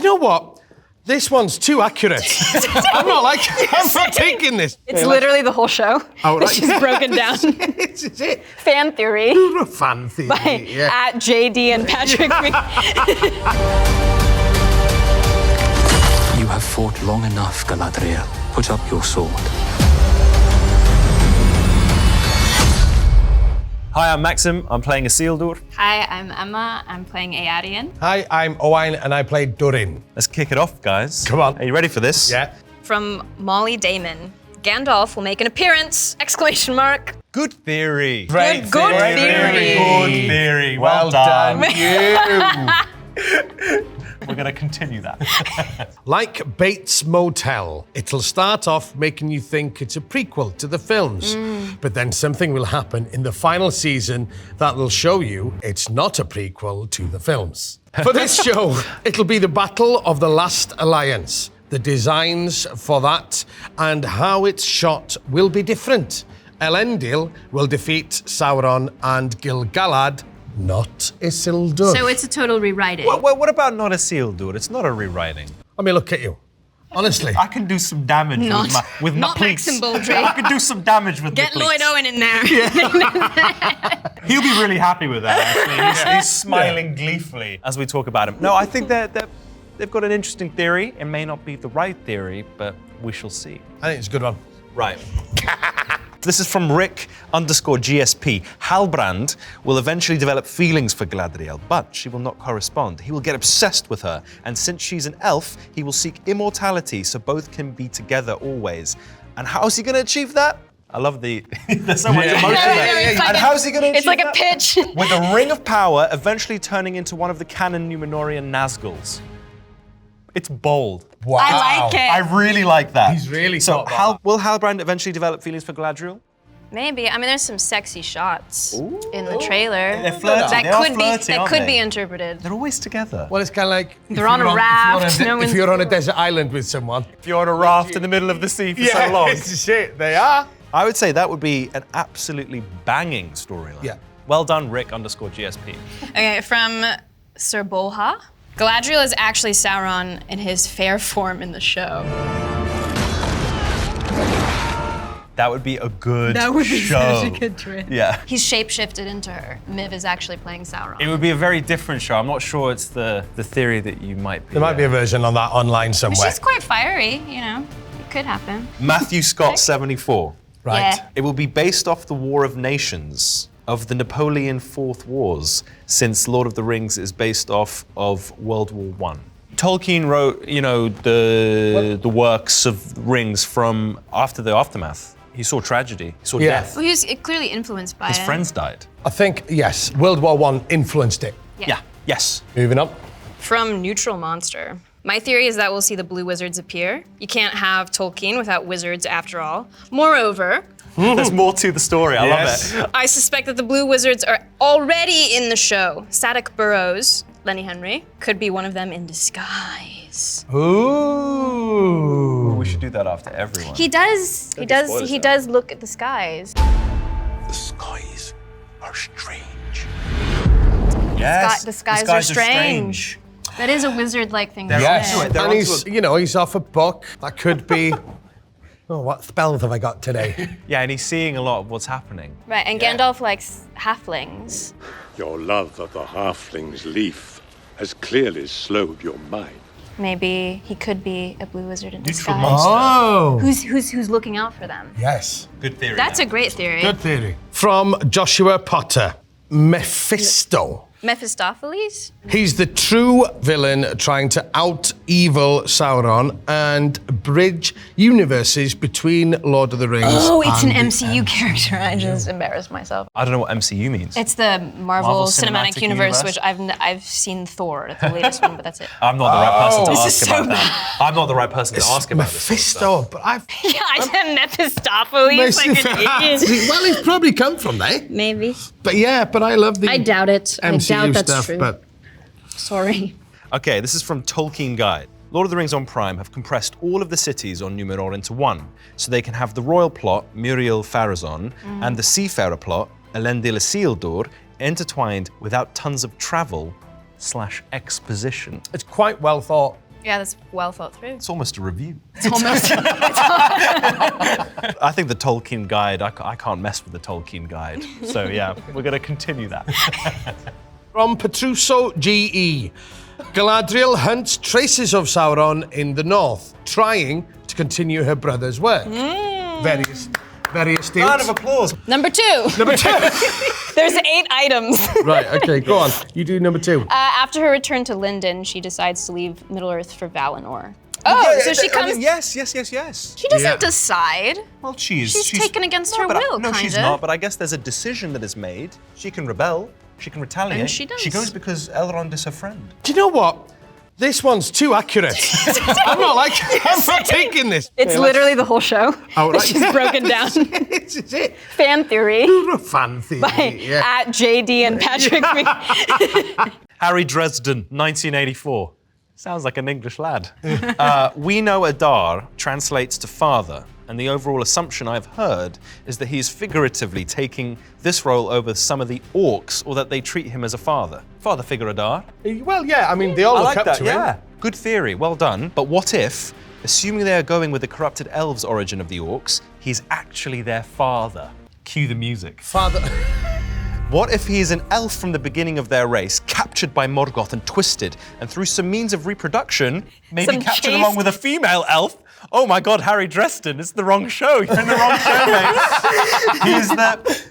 you know what? This one's too accurate. I'm not taking this. It's literally the whole show. Oh, right. It's just broken down. It's it. Fan theory. Fan theory, By yeah. at JD and Patrick. You have fought long enough, Galadriel. Put up your sword. Hi, I'm Maxim. I'm playing Isildur. Hi, I'm Ema. I'm playing Eärien. Hi, I'm Owain and I play Durin. Let's kick it off, guys. Come on. Are you ready for this? Yeah. From Molly Damon. Gandalf will make an appearance! Exclamation mark. Good theory. Great Good theory. theory. Good theory. Well done, you. We're going to continue that. Like Bates Motel, it'll start off making you think it's a prequel to the films, but then something will happen in the final season that will show you it's not a prequel to the films. For this show, it'll be the Battle of the Last Alliance. The designs for that and how it's shot will be different. Elendil will defeat Sauron and Gil-galad, not Isildur. So it's a total rewriting. What about not Isildur? It's not a rewriting. I mean, look at you. Honestly. I can do some damage with my not pleats. Maxim Baldry. I can do some damage with Get my pleats. Lloyd Owen in there. He'll be really happy with that, actually. He's smiling gleefully as we talk about him. No, I think they've got an interesting theory. It may not be the right theory, but we shall see. I think it's a good one. Right. This is from Rick_GSP. Halbrand will eventually develop feelings for Galadriel, but she will not correspond. He will get obsessed with her, and since she's an elf, he will seek immortality so both can be together always. And how is he going to achieve that? I love there's so much emotion there. And how is he going to achieve It's like that? a pitch. With a ring of power, eventually turning into one of the canon Númenórean Nazguls. It's bold. Wow. I like it. I really like that. He's really So thought will Halbrand eventually develop feelings for Galadriel? Maybe. I mean, there's some sexy shots in the trailer. They're flirty. That They are could flirty, be. That aren't could they? be interpreted. They're always together. Well, it's kind of like... if They're on you're a raft, if you're on a desert island with someone. If you're on a raft in the middle of the sea for so long. This is it. They are. I would say that would be an absolutely banging storyline. Yeah. Well done, Rick_GSP. Okay, from Sir Bolha. Galadriel is actually Sauron in his fair form in the show. That would be a good show. That would be such a good twist. Yeah. He's shapeshifted into her. Miv is actually playing Sauron. It would be a very different show. I'm not sure it's the theory that you might be. There might be a version on that online somewhere. She's quite fiery, you know. It could happen. Matthew Scott, 74. Right. Yeah. It will be based off the War of Nations of the Napoleon Fourth Wars, since Lord of the Rings is based off of World War I. Tolkien wrote, the works of Rings from after the aftermath. He saw tragedy, he saw death. Well, he was clearly influenced by His it. friends died. I think, yes, World War I influenced it. Yeah, yes. Moving on. From Neutral Monster. My theory is that we'll see the blue wizards appear. You can't have Tolkien without wizards after all. Moreover, There's more to the story, I love it. I suspect that the blue wizards are already in the show. Static Burrows, Lenny Henry, could be one of them in disguise. Ooh. We should do that after everyone. He does look at the skies. The skies are strange. Yes, The skies are strange. That is a wizard-like thing to Yes, say. They're and onto he's off a book. That could be... Oh, what spells have I got today? Yeah, and he's seeing a lot of what's happening. Right, and Gandalf likes halflings. Your love of the halfling's leaf has clearly slowed your mind. Maybe he could be a blue wizard in Neutral disguise. monster. Oh. Who's looking out for them? Yes. Good theory. That's a great theory. Good theory. From Joshua Potter, Mephisto. Mephistopheles? He's the true villain trying to out-evil Sauron and bridge universes between Lord of the Rings Oh, it's an and MCU character. I just embarrassed myself. I don't know what MCU means. It's the Marvel Cinematic Universe, Universe? which I've seen Thor, the latest one, but that's it. I'm not the right person to This ask is about so that. I'm not the right person to ask about this. Mephisto, but I've... Yeah, I said Mephistopheles like an idiot. Well, he's probably come from there. Maybe. But yeah, but I love the I doubt it. MCU I doubt that's stuff, true. but... Sorry. Okay, this is from Tolkien Guide. Lord of the Rings on Prime have compressed all of the cities on Númenor into one, so they can have the royal plot, Muriel Pharazôn, and the seafarer plot, Elendil Isildur, intertwined without tons of travel / exposition. It's quite well thought. Yeah, that's well thought through. It's almost a review. It's almost. I think the Tolkien guide, I can't mess with the Tolkien guide. So yeah, we're going to continue that. From Petruso GE. Galadriel hunts traces of Sauron in the north, trying to continue her brother's work. Very astute. Round of applause. Number 2. Number 2. There's 8 items. Right, okay, go on. You do number 2. After her return to Lindon, she decides to leave Middle-earth for Valinor. Oh, so she comes. Yes. She doesn't decide. Well, she's taken against her but will, No, she's kinda. not. But I guess there's a decision that is made. She can rebel. She can retaliate. And she does. She goes because Elrond is her friend. Do you know what? This one's too accurate. I'm not taking this. It's literally the whole show. Oh, right. She's broken down. This is it. Fan theory. Fan theory, By at JD and Patrick. Harry Dresden, 1984. Sounds like an English lad. We know Adar translates to father, and the overall assumption I've heard is that he's figuratively taking this role over some of the orcs, or that they treat him as a father. Father figure Adar. Well, yeah, I mean, they all I look like up that, to yeah. him. Good theory, well done. But what if, assuming they are going with the corrupted elves origin of the orcs, he's actually their father? Cue the music. Father. What if he is an elf from the beginning of their race, captured by Morgoth and twisted, and through some means of reproduction, maybe Some captured chase- along with a female elf? Oh my God, Harry Dresden, it's the wrong show. You're in the wrong show, mate. He is the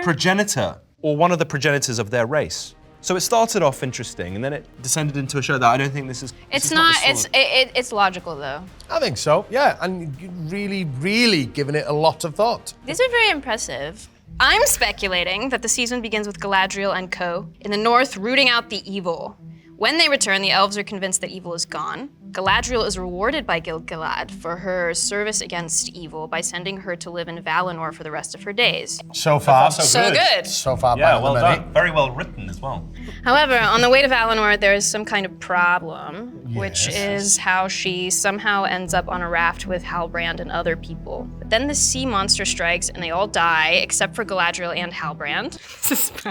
progenitor, or one of the progenitors of their race. So it started off interesting, and then it descended into a show that I don't think this is. It's the not. sort It's logical though. I think so, yeah. And you really giving it a lot of thought. These are very impressive. I'm speculating that the season begins with Galadriel and co. in the north rooting out the evil. When they return, the elves are convinced that evil is gone. Galadriel is rewarded by Gil-galad for her service against evil by sending her to live in Valinor for the rest of her days. So far, So good. So far, Yeah, better well than many. done. Very well written as well. However, on the way to Valinor, there is some kind of problem, which Yes. is how she somehow ends up on a raft with Halbrand and other people. But then the sea monster strikes and they all die, except for Galadriel and Halbrand.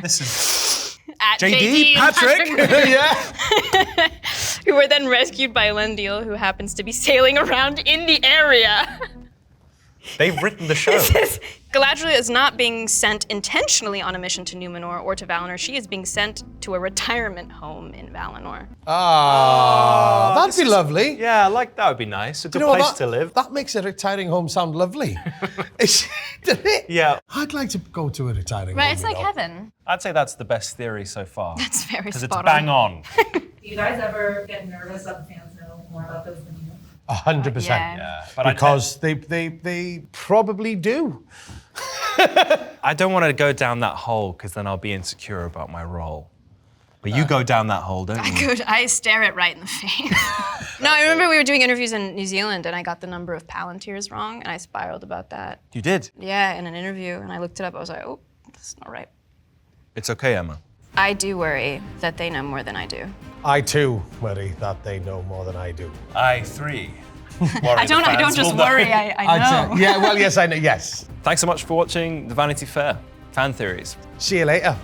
This is At JD, and Patrick. Yeah. who were then rescued by Elendil, who happens to be sailing around in the area. They've written the show. Galadriel is not being sent intentionally on a mission to Numenor or to Valinor. She is being sent to a retirement home in Valinor. Ah, that'd be lovely. Yeah, I like that would be nice. A good You know what, place to live. That makes a retiring home sound lovely. Doesn't it? Yeah. I'd like to go to a retiring home. Right, it's you like know. heaven. I'd say that's the best theory so far. It's very Because it's spot bang on. Do you guys ever get nervous that the fans know more about those than you? 100%. Yeah. But Because they probably do. I don't want to go down that hole because then I'll be insecure about my role. But you go down that hole, don't you? I stare it right in the face. No, I remember we were doing interviews in New Zealand and I got the number of Palantirs wrong and I spiraled about that. You did. Yeah, in an interview, and I looked it up. I was like, oh, this is not right. It's okay, Emma. I do worry that they know more than I do. I too worry that they know more than I do. I worry I don't just worry, I know. Yeah, well, yes, I know, yes. Thanks so much for watching the Vanity Fair. Fan Theories. See you later.